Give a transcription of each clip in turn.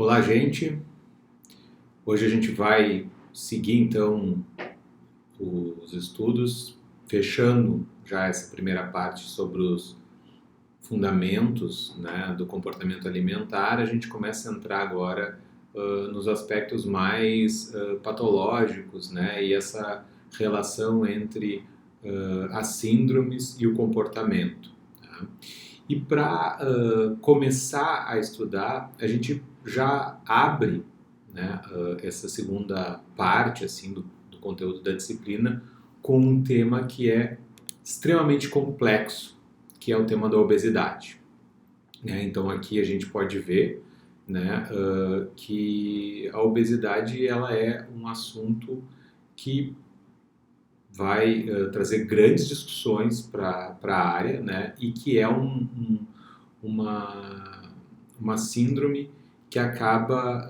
Olá, gente. Hoje a gente vai seguir então os estudos, fechando já essa primeira parte sobre os fundamentos, né, do comportamento alimentar. A gente começa a entrar agora nos aspectos mais patológicos, né, e essa relação entre as síndromes e o comportamento. Tá? E para começar a estudar, a gente já abre, né, essa segunda parte assim do conteúdo da disciplina com um tema que é extremamente complexo, que é o tema da obesidade. Né? Então aqui a gente pode ver, né, que a obesidade ela é um assunto que vai trazer grandes discussões para a área, né, e que é uma síndrome que acaba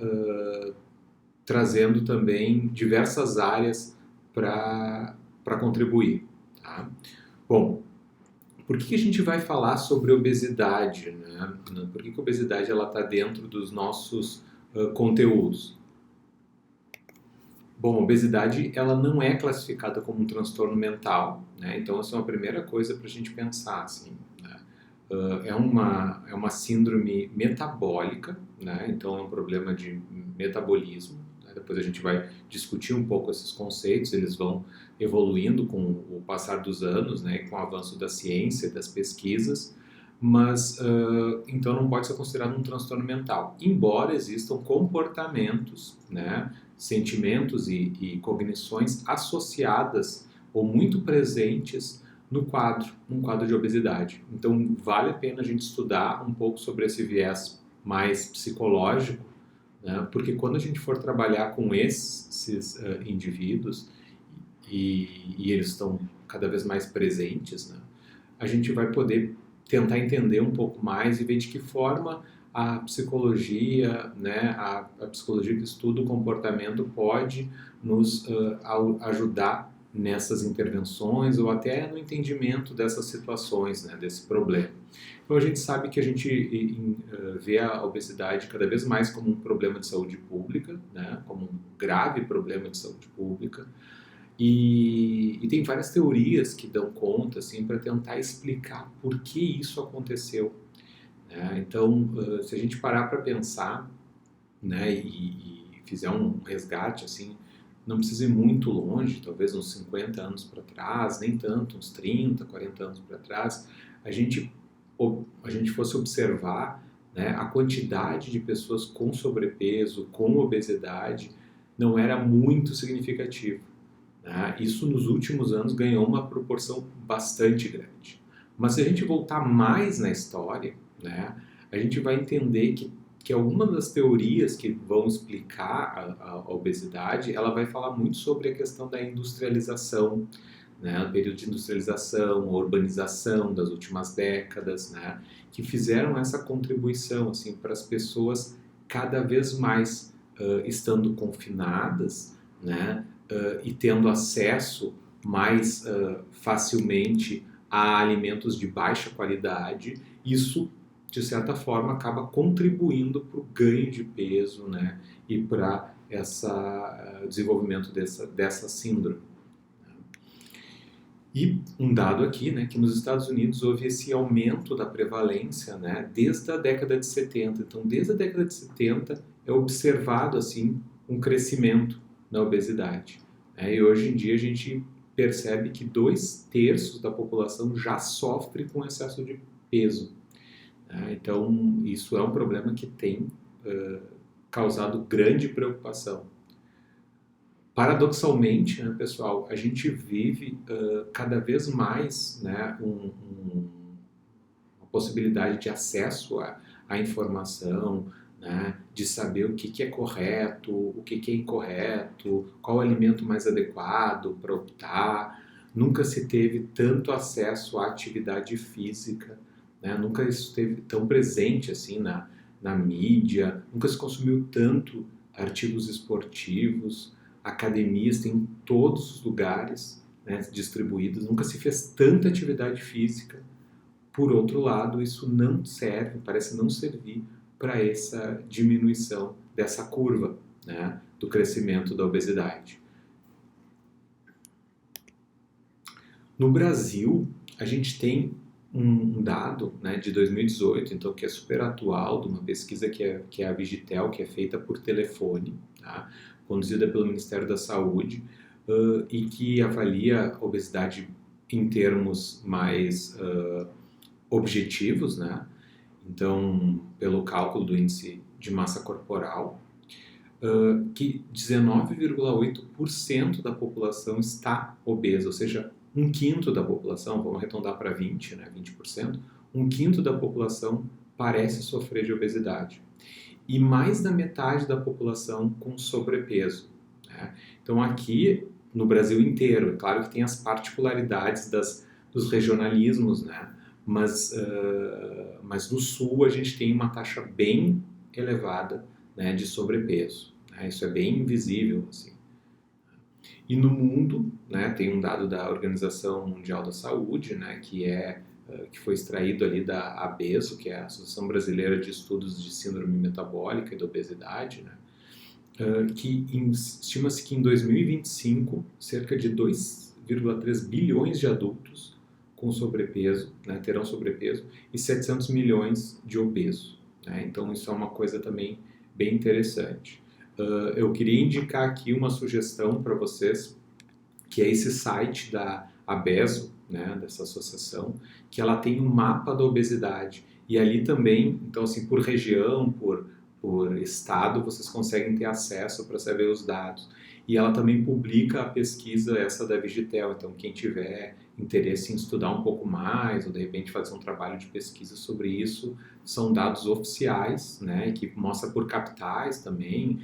trazendo também diversas áreas para contribuir. Tá? Bom, por que a gente vai falar sobre obesidade? Né? Por que a obesidade está dentro dos nossos conteúdos? Bom, a obesidade ela não é classificada como um transtorno mental, né? Então essa é uma primeira coisa para a gente pensar. Assim, né? É uma síndrome metabólica, né? Então é um problema de metabolismo. Né? Depois a gente vai discutir um pouco esses conceitos, eles vão evoluindo com o passar dos anos, né? Com o avanço da ciência, das pesquisas, mas então não pode ser considerado um transtorno mental, embora existam comportamentos, né? Sentimentos e cognições associadas ou muito presentes num quadro de obesidade. Então, vale a pena a gente estudar um pouco sobre esse viés mais psicológico, né? Porque quando a gente for trabalhar com esses indivíduos e eles estão cada vez mais presentes, né? A gente vai poder tentar entender um pouco mais e ver de que forma a psicologia, né, a psicologia que estuda o comportamento pode nos ajudar nessas intervenções ou até no entendimento dessas situações, né, desse problema. Então a gente sabe que a gente vê a obesidade cada vez mais como um problema de saúde pública, né, como um grave problema de saúde pública. E tem várias teorias que dão conta assim, para tentar explicar por que isso aconteceu. Então, se a gente parar para pensar, né, e fizer um resgate, assim, não precisa ir muito longe, talvez uns 50 anos para trás, nem tanto, uns 30, 40 anos para trás, a gente fosse observar, né, a quantidade de pessoas com sobrepeso, com obesidade, não era muito significativo. Né? Isso nos últimos anos ganhou uma proporção bastante grande. Mas se a gente voltar mais na história, né, a gente vai entender que alguma das teorias que vão explicar a obesidade, ela vai falar muito sobre a questão da industrialização, né, o período de industrialização, a urbanização das últimas décadas, né, que fizeram essa contribuição assim, para as pessoas cada vez mais estando confinadas, né, e tendo acesso mais facilmente a alimentos de baixa qualidade. Isso, de certa forma, acaba contribuindo para o ganho de peso, né, e para o desenvolvimento dessa síndrome. E um dado aqui, né, que nos Estados Unidos houve esse aumento da prevalência, né, desde a década de 70. Então, desde a década de 70 é observado assim um crescimento na obesidade. E hoje em dia a gente percebe que 2/3 da população já sofre com excesso de peso. Então, isso é um problema que tem causado grande preocupação. Paradoxalmente, né, pessoal, a gente vive cada vez mais, né, uma possibilidade de acesso à informação, né, de saber o que é correto, o que é incorreto, qual o alimento mais adequado para optar. Nunca se teve tanto acesso à atividade física, né, nunca isso esteve tão presente assim na mídia, nunca se consumiu tanto artigos esportivos, academias tem em todos os lugares, né, distribuídas, nunca se fez tanta atividade física. Por outro lado, isso não serve, parece não servir para essa diminuição dessa curva, né, do crescimento da obesidade. No Brasil, a gente tem um dado, né, de 2018, então, que é super atual, de uma pesquisa que é a Vigitel, que é feita por telefone, tá, conduzida pelo Ministério da Saúde, e que avalia a obesidade em termos mais objetivos, né? Então, pelo cálculo do índice de massa corporal, que 19,8% da população está obesa, ou seja, um quinto da população, vamos arredondar para 20, né, 20%, um quinto da população parece sofrer de obesidade. E mais da metade da população com sobrepeso, né? Então, aqui no Brasil inteiro, é claro que tem as particularidades dos regionalismos, né? Mas no Sul a gente tem uma taxa bem elevada, né, de sobrepeso, né? Isso é bem invisível, assim. E no mundo, né, tem um dado da Organização Mundial da Saúde, né, que foi extraído ali da ABESO, que é a Associação Brasileira de Estudos de Síndrome Metabólica e da Obesidade, né, que estima-se que em 2025 cerca de 2,3 bilhões de adultos com sobrepeso, né, terão sobrepeso, e 700 milhões de obesos, né? Então isso é uma coisa também bem interessante. Eu queria indicar aqui uma sugestão para vocês, que é esse site da ABESO, né, dessa associação, que ela tem um mapa da obesidade, e ali também, então assim, por região, por estado, vocês conseguem ter acesso para saber os dados. E ela também publica a pesquisa essa da Vigitel, então quem tiver interesse em estudar um pouco mais, ou de repente fazer um trabalho de pesquisa sobre isso, são dados oficiais, né, que mostra por capitais também,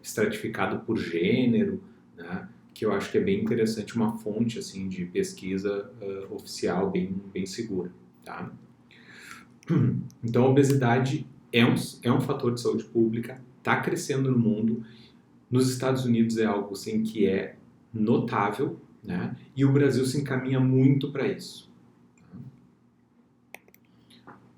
estratificado por gênero, né, que eu acho que é bem interessante, uma fonte assim, de pesquisa oficial bem segura. Tá? Então a obesidade é um fator de saúde pública, está crescendo no mundo. Nos Estados Unidos é algo assim, que é notável, né? E o Brasil se encaminha muito para isso.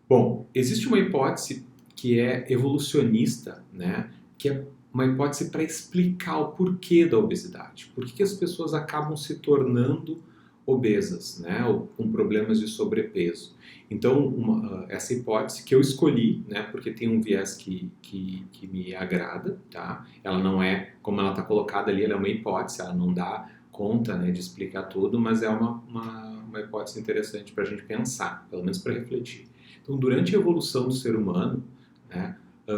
Bom, existe uma hipótese que é evolucionista, né? Que é uma hipótese para explicar o porquê da obesidade. Por que as pessoas acabam se tornando obesas, né? Ou com problemas de sobrepeso. Então, essa hipótese que eu escolhi, né? Porque tem um viés que me agrada, tá? Ela não é, como ela está colocada ali, ela é uma hipótese, ela não dá conta, né, de explicar tudo, mas é uma hipótese interessante para a gente pensar, pelo menos para refletir. Então, durante a evolução do ser humano, né,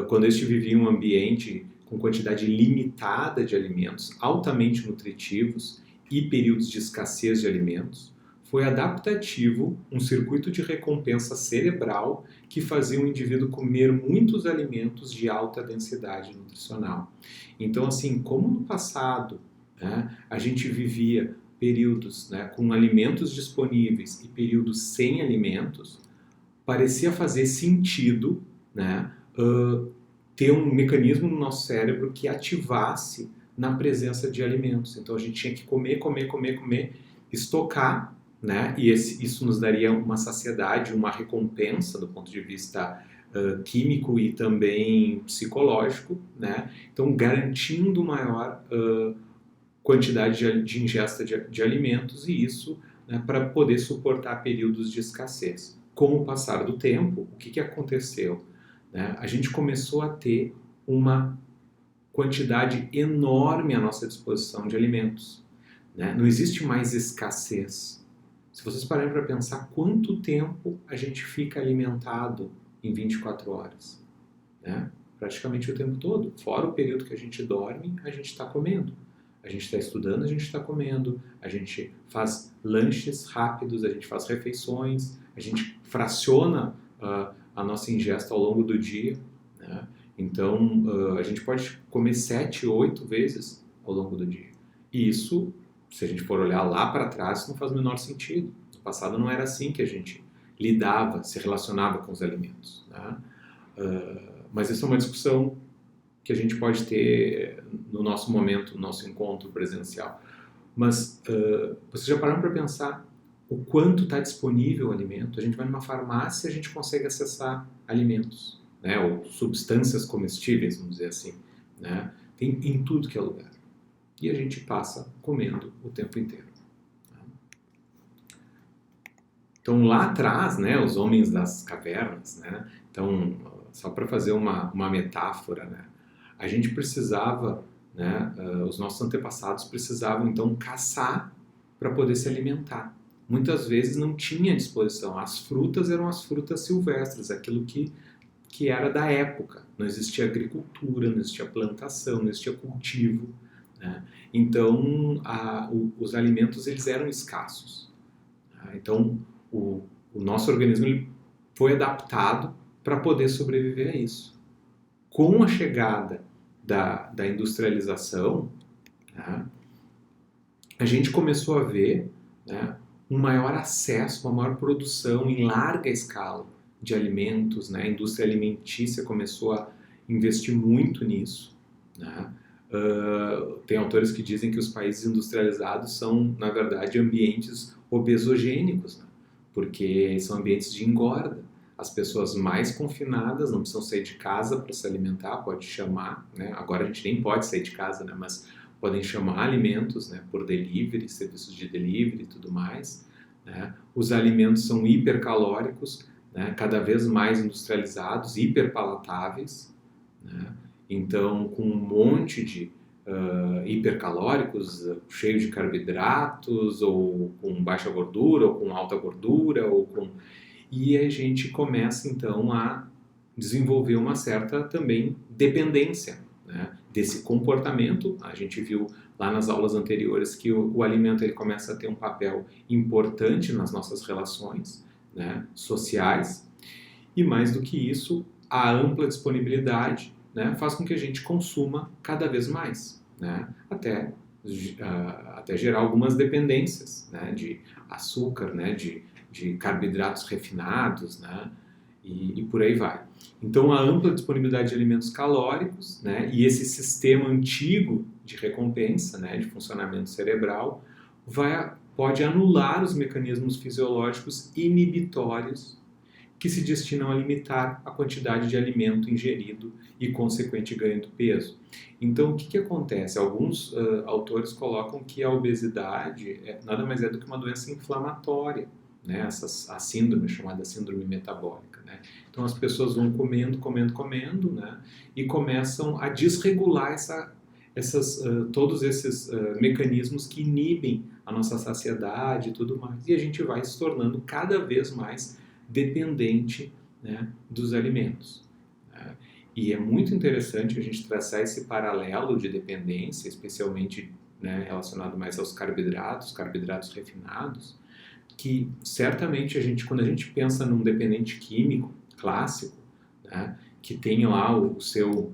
quando este vivia em um ambiente com quantidade limitada de alimentos, altamente nutritivos e períodos de escassez de alimentos, foi adaptativo um circuito de recompensa cerebral que fazia o indivíduo comer muitos alimentos de alta densidade nutricional. Então, assim, como no passado, né, a gente vivia períodos, né, com alimentos disponíveis e períodos sem alimentos, parecia fazer sentido, né, ter um mecanismo no nosso cérebro que ativasse na presença de alimentos. Então a gente tinha que comer, estocar, né, e isso nos daria uma saciedade, uma recompensa do ponto de vista químico e também psicológico, né, então garantindo maior quantidade de ingesta de alimentos, e isso, né, para poder suportar períodos de escassez. Com o passar do tempo, o que aconteceu? Né? A gente começou a ter uma quantidade enorme à nossa disposição de alimentos. Né? Não existe mais escassez. Se vocês pararem para pensar quanto tempo a gente fica alimentado em 24 horas, né? Praticamente o tempo todo. Fora o período que a gente dorme, a gente está comendo. A gente está estudando, a gente está comendo, a gente faz lanches rápidos, a gente faz refeições, a gente fraciona a nossa ingesta ao longo do dia, né? Então, a gente pode comer 7, 8 vezes ao longo do dia. E isso, se a gente for olhar lá para trás, não faz o menor sentido. No passado não era assim que a gente lidava, se relacionava com os alimentos, né? Mas isso é uma discussão que a gente pode ter no nosso momento, no nosso encontro presencial. Mas vocês já pararam para pensar o quanto está disponível o alimento? A gente vai numa farmácia e a gente consegue acessar alimentos, né, ou substâncias comestíveis, vamos dizer assim, né, tem em tudo que é lugar. E a gente passa comendo o tempo inteiro. Então lá atrás, né, os homens das cavernas, né, então só para fazer uma metáfora, né, a gente precisava, né, os nossos antepassados precisavam então caçar para poder se alimentar. Muitas vezes não tinha à disposição. As frutas eram as frutas silvestres, aquilo que era da época. Não existia agricultura, não existia plantação, não existia cultivo, né? Então os alimentos eles eram escassos. Então o nosso organismo ele foi adaptado para poder sobreviver a isso. Com a chegada da industrialização, né, a gente começou a ver, né, um maior acesso, uma maior produção em larga escala de alimentos, né? A indústria alimentícia começou a investir muito nisso, né? Tem autores que dizem que os países industrializados são, na verdade, ambientes obesogênicos, né? Porque são ambientes de engorda. As pessoas mais confinadas não precisam sair de casa para se alimentar, pode chamar, né? Agora a gente nem pode sair de casa, né? Mas podem chamar alimentos, né, por delivery, serviços de delivery e tudo mais, né? Os alimentos são hipercalóricos, né, cada vez mais industrializados, hiperpalatáveis, né? Então com um monte de hipercalóricos, cheio de carboidratos, ou com baixa gordura, ou com alta gordura, e a gente começa então a desenvolver uma certa também dependência, né, desse comportamento. A gente viu lá nas aulas anteriores que o alimento ele começa a ter um papel importante nas nossas relações, né, sociais, e mais do que isso, a ampla disponibilidade, né, faz com que a gente consuma cada vez mais, né, até gerar algumas dependências, né, de açúcar, né, de carboidratos refinados, né, e por aí vai. Então, a ampla disponibilidade de alimentos calóricos, né, e esse sistema antigo de recompensa, né, de funcionamento cerebral, pode anular os mecanismos fisiológicos inibitórios que se destinam a limitar a quantidade de alimento ingerido e consequente ganho do peso. Então, o que acontece? Alguns autores colocam que a obesidade nada mais é do que uma doença inflamatória, né? A síndrome chamada síndrome metabólica, né? Então as pessoas vão comendo, né? E começam a desregular todos esses mecanismos que inibem a nossa saciedade e tudo mais. E a gente vai se tornando cada vez mais dependente, né, dos alimentos, né? E é muito interessante a gente traçar esse paralelo de dependência, especialmente, né, relacionado mais aos carboidratos refinados, que certamente quando a gente pensa num dependente químico clássico, né, que tem lá o seu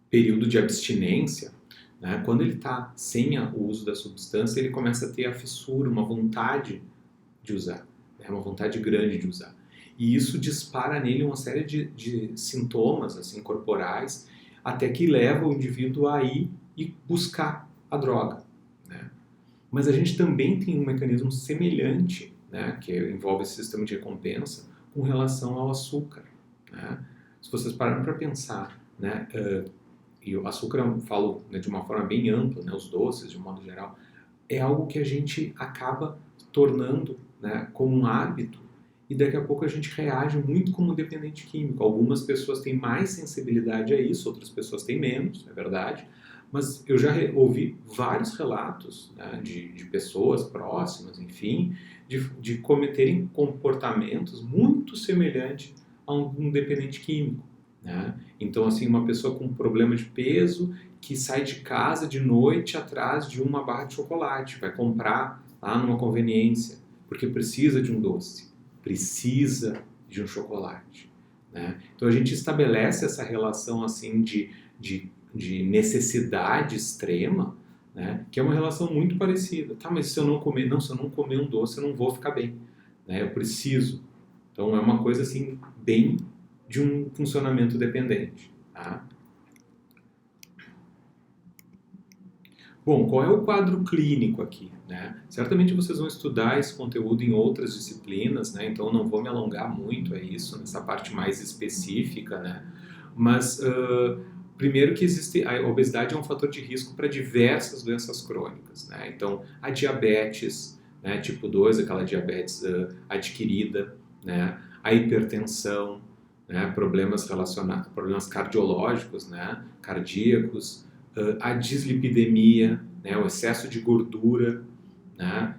período de abstinência, né, quando ele está sem o uso da substância, ele começa a ter a fissura, uma vontade de usar, né, uma vontade grande de usar. E isso dispara nele uma série de sintomas assim, corporais, até que leva o indivíduo a ir e buscar a droga, né? Mas a gente também tem um mecanismo semelhante, né, que envolve esse sistema de recompensa com relação ao açúcar, né? Se vocês pararem para pensar, né, e o açúcar eu falo, né, de uma forma bem ampla, né, os doces de um modo geral, é algo que a gente acaba tornando, né, como um hábito, e daqui a pouco a gente reage muito como dependente químico. Algumas pessoas têm mais sensibilidade a isso, outras pessoas têm menos, é verdade. Mas eu já ouvi vários relatos, né, de pessoas próximas, enfim, de cometerem comportamentos muito semelhantes a um dependente químico, né? Então, assim, uma pessoa com problema de peso que sai de casa de noite atrás de uma barra de chocolate, vai comprar lá numa conveniência, porque precisa de um doce, precisa de um chocolate, né? Então, a gente estabelece essa relação, assim, de necessidade extrema, né, que é uma relação muito parecida. Tá, mas se eu não comer um doce, eu não vou ficar bem, né? Eu preciso. Então é uma coisa assim bem de um funcionamento dependente, tá? Bom, qual é o quadro clínico aqui, né? Certamente vocês vão estudar esse conteúdo em outras disciplinas, né? Então não vou me alongar muito a isso, nessa parte mais específica, né? Mas, primeiro que existe, a obesidade é um fator de risco para diversas doenças crônicas, né? Então, a diabetes, né, tipo 2, aquela diabetes adquirida, né? A hipertensão, né? Problemas relacionados, problemas cardiológicos, né? Cardíacos, a dislipidemia, né, o excesso de gordura, né,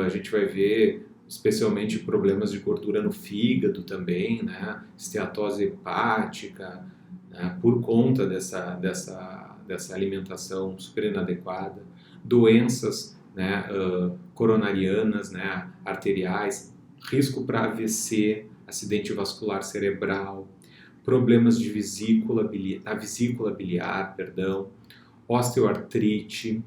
a gente vai ver especialmente problemas de gordura no fígado também, né, esteatose hepática, né, por conta dessa alimentação super inadequada, doenças, né, coronarianas, né, arteriais, risco para AVC, acidente vascular cerebral, problemas de a vesícula biliar, perdão, osteoartrite,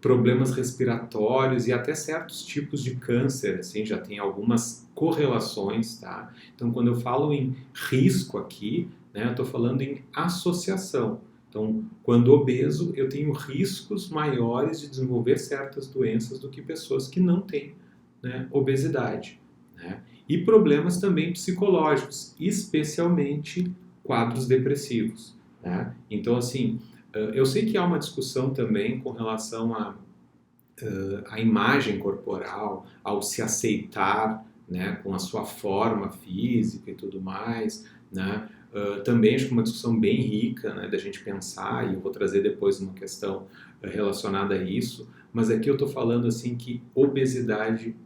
problemas respiratórios e até certos tipos de câncer, assim, já tem algumas correlações, tá? Então, quando eu falo em risco aqui, né, eu estou falando em associação. Então, quando obeso, eu tenho riscos maiores de desenvolver certas doenças do que pessoas que não têm, né, obesidade, né? E problemas também psicológicos, especialmente quadros depressivos, né? Então, assim, eu sei que há uma discussão também com relação à imagem corporal, ao se aceitar, né, com a sua forma física e tudo mais, né? Também acho que uma discussão bem rica, né, da gente pensar, e eu vou trazer depois uma questão relacionada a isso, mas aqui eu estou falando assim que obesidade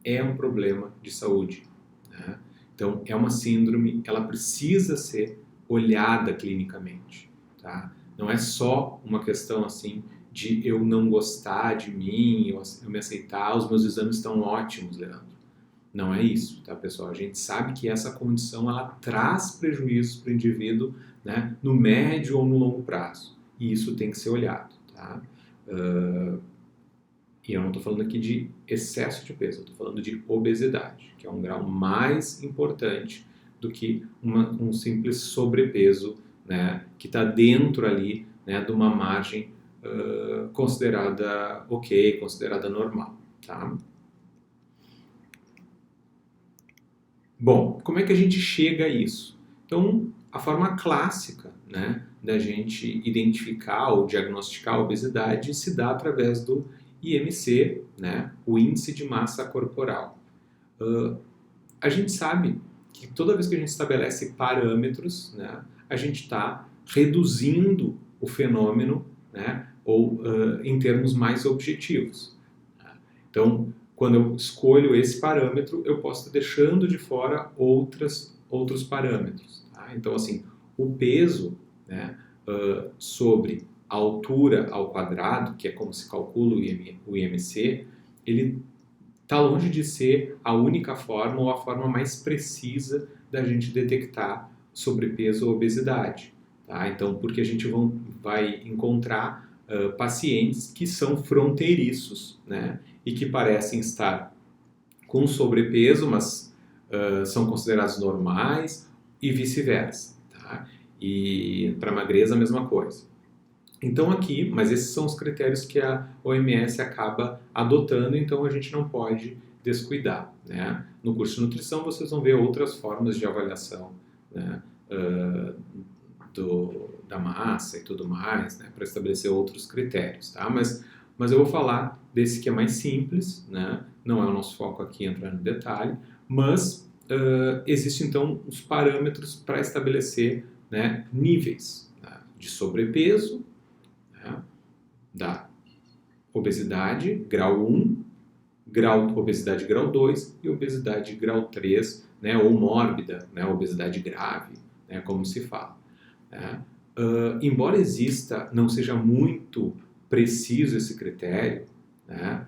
é um problema de saúde, né? Então, é uma síndrome, ela precisa ser olhada clinicamente, tá? Não é só uma questão assim de eu não gostar de mim, eu me aceitar, os meus exames estão ótimos, Leandro. Não é isso, tá, pessoal? A gente sabe que essa condição ela traz prejuízos para o indivíduo, né, no médio ou no longo prazo. E isso tem que ser olhado, tá? E eu não estou falando aqui de excesso de peso, eu estou falando de obesidade, que é um grau mais importante do que um simples sobrepeso, né, que está dentro ali, né, de uma margem considerada ok, considerada normal, tá? Bom, como é que a gente chega a isso? Então, a forma clássica, né, da gente identificar ou diagnosticar a obesidade se dá através do IMC, né, o Índice de Massa Corporal. A gente sabe que toda vez que a gente estabelece parâmetros, né, a gente está reduzindo o fenômeno, né, ou em termos mais objetivos. Então, quando eu escolho esse parâmetro, eu posso estar deixando de fora outros parâmetros. Tá? Então, assim, o peso, né, sobre a altura ao quadrado, que é como se calcula o IMC, ele está longe de ser a única forma ou a forma mais precisa da gente detectar sobrepeso ou obesidade. Tá? Então, porque a gente vai encontrar pacientes que são fronteiriços, né? E que parecem estar com sobrepeso, mas são considerados normais e vice-versa. Tá? E para magreza a mesma coisa. Então aqui, mas esses são os critérios que a OMS acaba adotando, então a gente não pode descuidar, né? No curso de nutrição vocês vão ver outras formas de avaliação, né, da massa e tudo mais, né, para estabelecer outros critérios, tá? Mas eu vou falar desse que é mais simples, né? Não é o nosso foco aqui entrar no detalhe, mas existem então os parâmetros para estabelecer, né, níveis, né, de sobrepeso, né, da obesidade grau 1, obesidade grau 2 e obesidade grau 3, né, ou mórbida, né, obesidade grave, né, como se fala. Né? Embora exista, não seja muito preciso esse critério, né,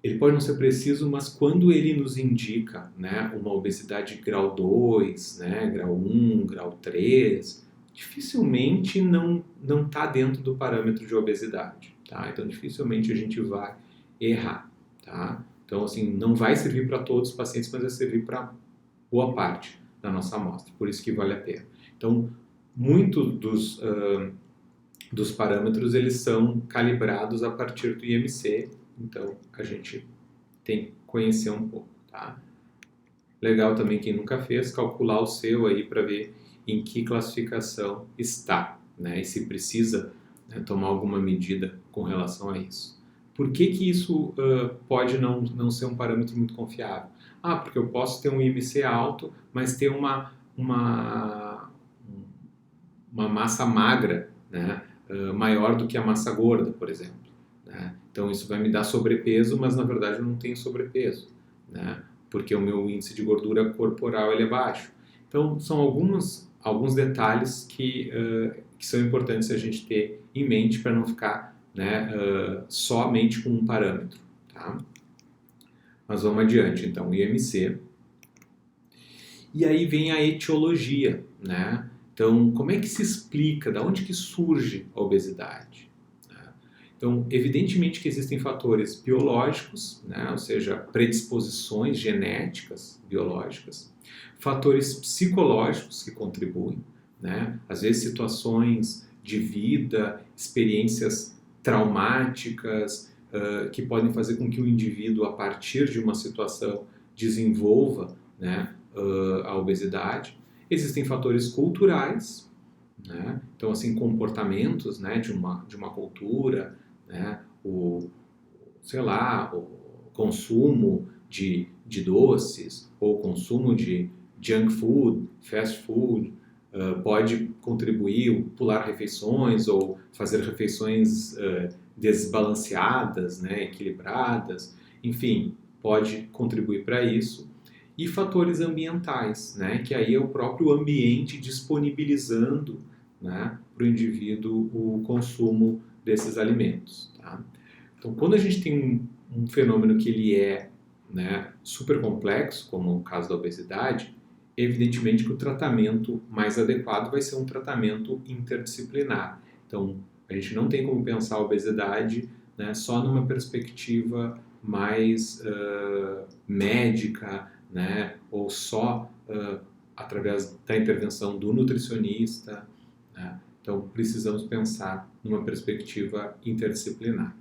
ele pode não ser preciso, mas quando ele nos indica, né, uma obesidade grau 2, né, grau 1, grau 3, dificilmente não está dentro do parâmetro de obesidade. Tá? Então, dificilmente a gente vai errar. Tá? Então, assim, não vai servir para todos os pacientes, mas vai servir para boa parte da nossa amostra. Por isso que vale a pena. Então, muitos dos dos parâmetros, eles são calibrados a partir do IMC, então a gente tem que conhecer um pouco, tá? Legal também, quem nunca fez, calcular o seu aí para ver em que classificação está, né? E se precisa, né, tomar alguma medida com relação a isso. Por que que isso pode não ser um parâmetro muito confiável? Ah, porque eu posso ter um IMC alto, mas ter uma massa magra, né, maior do que a massa gorda, por exemplo, né? Então isso vai me dar sobrepeso, mas na verdade eu não tenho sobrepeso, né? Porque o meu índice de gordura corporal ele é baixo. Então são alguns detalhes que são importantes a gente ter em mente para não ficar, né, somente com um parâmetro, tá? Mas vamos adiante, então, o IMC. E aí vem a etiologia, né? Então, como é que se explica, da onde que surge a obesidade? Então, evidentemente que existem fatores biológicos, né? Ou seja, predisposições genéticas biológicas, fatores psicológicos que contribuem, né? Às vezes situações de vida, experiências traumáticas, que podem fazer com que o indivíduo, a partir de uma situação, desenvolva, né, a obesidade. Existem fatores culturais, né? Então, assim, comportamentos, né, de uma cultura, né, sei lá, o consumo de doces ou consumo de junk food, fast food, pode contribuir, pular refeições ou fazer refeições desbalanceadas, né, equilibradas, enfim, pode contribuir para isso. E fatores ambientais, né, que aí é o próprio ambiente disponibilizando, né, para o indivíduo o consumo desses alimentos. Tá? Então, quando a gente tem um fenômeno que ele é, né, super complexo, como o caso da obesidade, evidentemente que o tratamento mais adequado vai ser um tratamento interdisciplinar. Então, a gente não tem como pensar a obesidade, né, só numa perspectiva mais médica, né, ou só através da intervenção do nutricionista, né? Então, precisamos pensar numa perspectiva interdisciplinar.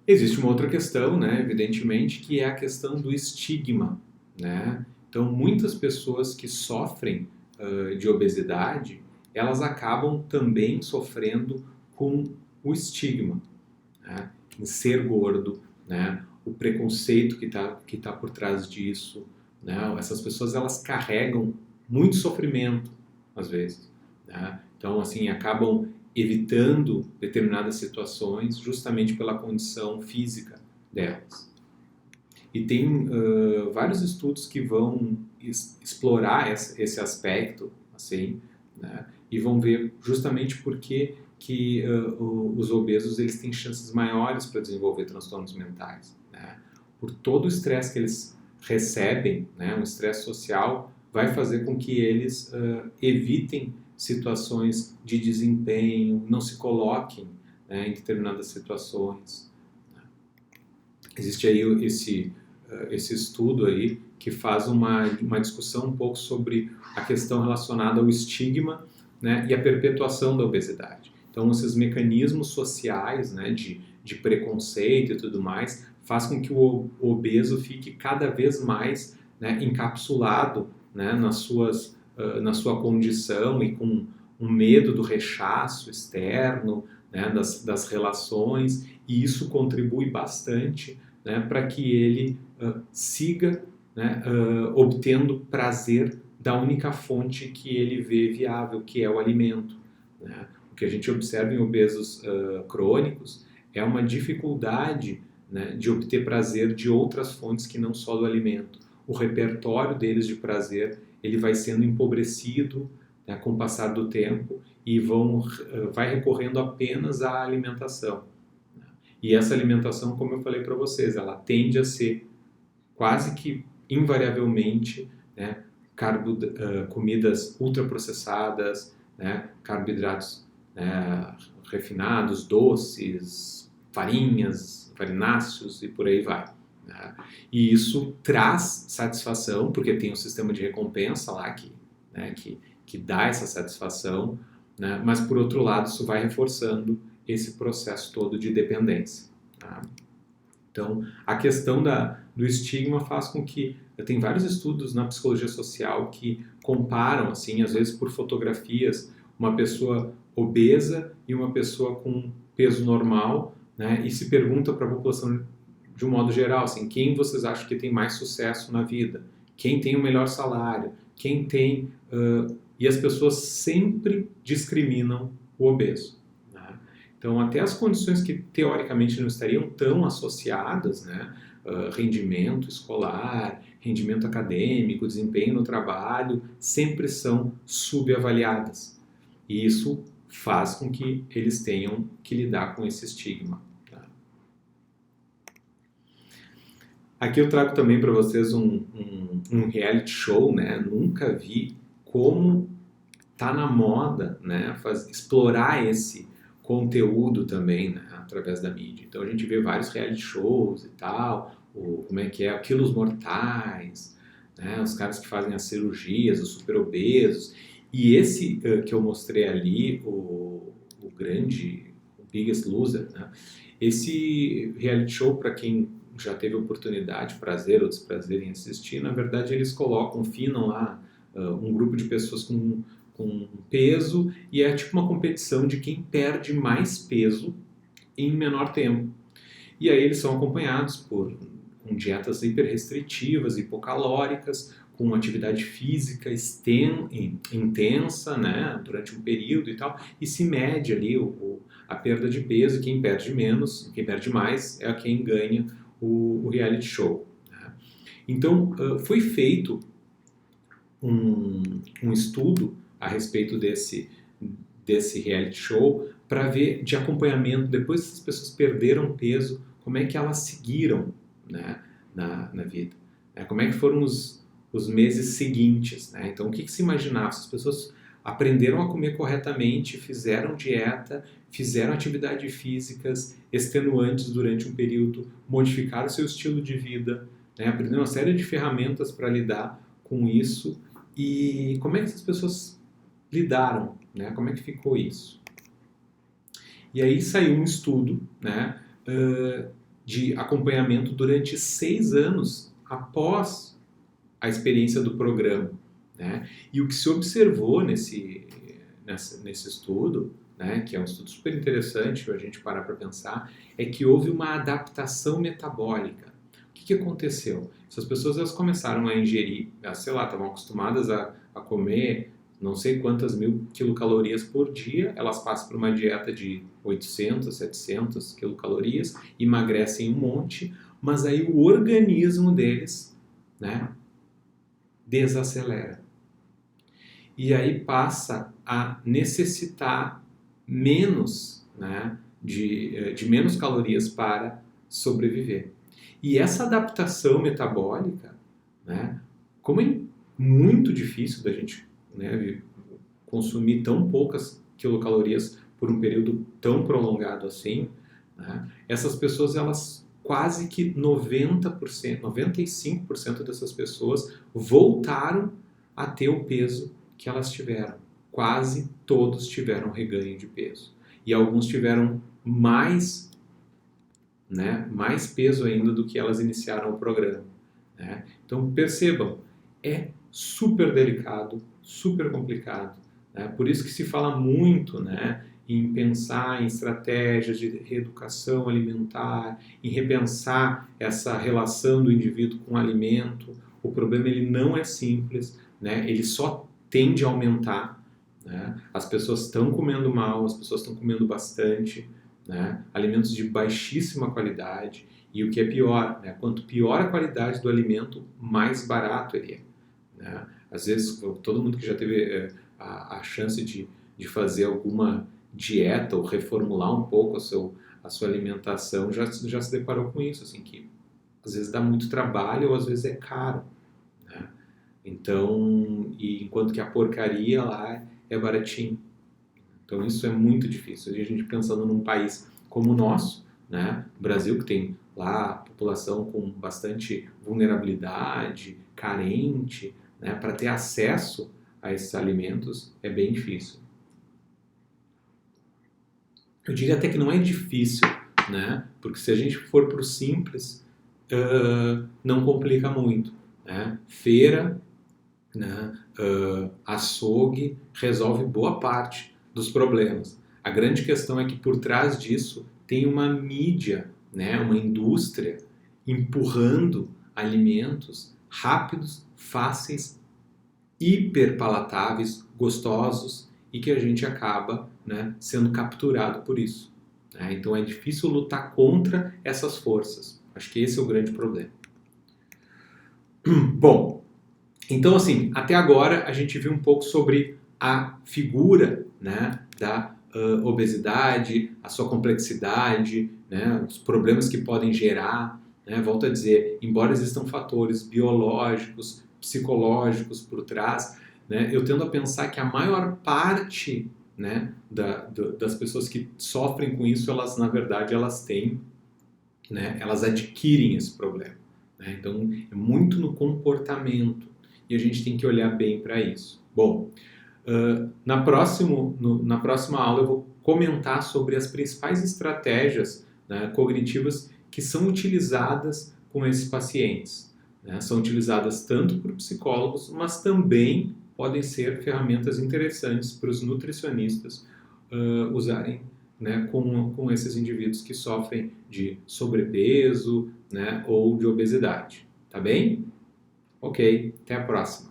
Existe uma outra questão, né, evidentemente, que é a questão do estigma, né? Então, muitas pessoas que sofrem de obesidade, elas acabam também sofrendo com o estigma, né, em ser gordo, né, o preconceito que tá por trás disso, né? Essas pessoas, elas carregam muito sofrimento, às vezes, né? Então, assim, acabam evitando determinadas situações justamente pela condição física delas. E tem vários estudos que vão explorar esse aspecto, assim, né? E vão ver justamente por que os obesos eles têm chances maiores para desenvolver transtornos mentais, né? Por todo o estresse que eles recebem, né? Um estresse social vai fazer com que eles evitem situações de desempenho, não se coloquem, né, em determinadas situações. Existe aí esse estudo aí que faz uma discussão um pouco sobre a questão relacionada ao estigma, né, e a perpetuação da obesidade. Então, esses mecanismos sociais, né, de preconceito e tudo mais, faz com que o obeso fique cada vez mais, né, encapsulado, né, na sua condição e com um medo do rechaço externo, né, das relações, e isso contribui bastante, né, para que ele siga, né, obtendo prazer da única fonte que ele vê viável, que é o alimento, né? O que a gente observa em obesos crônicos é uma dificuldade, né, de obter prazer de outras fontes que não só do alimento. O repertório deles de prazer ele vai sendo empobrecido, né, com o passar do tempo e vai recorrendo apenas à alimentação. E essa alimentação, como eu falei para vocês, ela tende a ser quase que invariavelmente, né, comidas ultraprocessadas, né, carboidratos, né, refinados, doces, farinhas, farináceos e por aí vai. Né? E isso traz satisfação, porque tem um sistema de recompensa lá que dá essa satisfação, né? Mas por outro lado isso vai reforçando esse processo todo de dependência, tá? Então, a questão do estigma faz com que... Tem vários estudos na psicologia social que comparam, assim, às vezes por fotografias, uma pessoa obesa e uma pessoa com peso normal, né? E se pergunta para a população de um modo geral, assim, quem vocês acham que tem mais sucesso na vida? Quem tem o melhor salário? Quem tem... E as pessoas sempre discriminam o obeso. Então, até as condições que teoricamente não estariam tão associadas, né, rendimento escolar, rendimento acadêmico, desempenho no trabalho, sempre são subavaliadas. E isso faz com que eles tenham que lidar com esse estigma. Tá? Aqui eu trago também para vocês um reality show, né? Nunca vi como tá na moda, né? Explorar esse conteúdo também, né, através da mídia. Então a gente vê vários reality shows e tal, como é que é, Quilos Mortais, né, os caras que fazem as cirurgias, os super obesos. E esse que eu mostrei ali, o Biggest Loser, né, esse reality show, para quem já teve oportunidade, prazer ou desprazer em assistir, na verdade eles finam lá um grupo de pessoas com peso, e é tipo uma competição de quem perde mais peso em menor tempo. E aí eles são acompanhados com dietas hiperrestritivas, hipocalóricas, com atividade física intensa, né, durante um período e tal, e se mede ali a perda de peso. Quem perde menos, quem perde mais é quem ganha o reality show. Né? Então foi feito um estudo a respeito desse reality show para ver de acompanhamento, depois que as pessoas perderam peso, como é que elas seguiram, né, na vida. Né? Como é que foram os meses seguintes. Né? Então, o que se imaginava? As pessoas aprenderam a comer corretamente, fizeram dieta, fizeram atividades físicas extenuantes durante um período, modificaram seu estilo de vida, né? Aprenderam uma série de ferramentas para lidar com isso. E como é que essas pessoas lidaram, né? Como é que ficou isso? E aí saiu um estudo, né, de acompanhamento durante 6 anos após a experiência do programa. Né? E o que se observou nesse estudo, né, que é um estudo super interessante para a gente parar para pensar, é que houve uma adaptação metabólica. O que aconteceu? Essas pessoas elas começaram a ingerir, sei lá, estavam acostumadas a comer não sei quantas mil quilocalorias por dia, elas passam por uma dieta de 800, 700 quilocalorias, emagrecem um monte, mas aí o organismo deles, né, desacelera. E aí passa a necessitar menos, né, de menos calorias para sobreviver. E essa adaptação metabólica, né, como é muito difícil da gente, né, consumir tão poucas quilocalorias por um período tão prolongado assim, né, essas pessoas, elas quase que 90%, 95% dessas pessoas voltaram a ter o peso que elas tiveram. Quase todos tiveram reganho de peso. E alguns tiveram mais, né, mais peso ainda do que elas iniciaram o programa. Né? Então percebam, é super delicado, super complicado. Né? Por isso que se fala muito, né, em pensar em estratégias de reeducação alimentar, em repensar essa relação do indivíduo com o alimento. O problema ele não é simples, né? Ele só tende a aumentar. Né? As pessoas estão comendo mal, as pessoas estão comendo bastante, né? Alimentos de baixíssima qualidade. E o que é pior, né? Quanto pior a qualidade do alimento, mais barato ele é. Né? Às vezes, todo mundo que já teve a chance de fazer alguma dieta ou reformular um pouco a sua alimentação já se deparou com isso, assim, que às vezes dá muito trabalho ou às vezes é caro. Né? Então, enquanto que a porcaria lá é baratinho. Então isso é muito difícil. A gente pensando num país como o nosso, né? O Brasil, que tem lá a população com bastante vulnerabilidade, carente, né? Para ter acesso a esses alimentos é bem difícil. Eu diria até que não é difícil, né? Porque se a gente for para o simples, não complica muito, né? Feira, né? Açougue resolve boa parte dos problemas. A grande questão é que por trás disso tem uma mídia, né? Uma indústria empurrando alimentos rápidos, fáceis, hiperpalatáveis, gostosos e que a gente acaba, né, sendo capturado por isso. Né? Então é difícil lutar contra essas forças. Acho que esse é o grande problema. Bom, então assim, até agora a gente viu um pouco sobre a figura, né, da obesidade, a sua complexidade, né, os problemas que podem gerar. Né? Volto a dizer, embora existam fatores biológicos, psicológicos por trás, né, eu tendo a pensar que a maior parte, né, das pessoas que sofrem com isso, elas na verdade elas têm, né, elas adquirem esse problema. Né? Então é muito no comportamento e a gente tem que olhar bem para isso. Bom, na próxima aula eu vou comentar sobre as principais estratégias, né, cognitivas que são utilizadas com esses pacientes. Né? São utilizadas tanto por psicólogos, mas também podem ser ferramentas interessantes para os nutricionistas usarem, né, com esses indivíduos que sofrem de sobrepeso, né, ou de obesidade. Tá bem? Ok, até a próxima.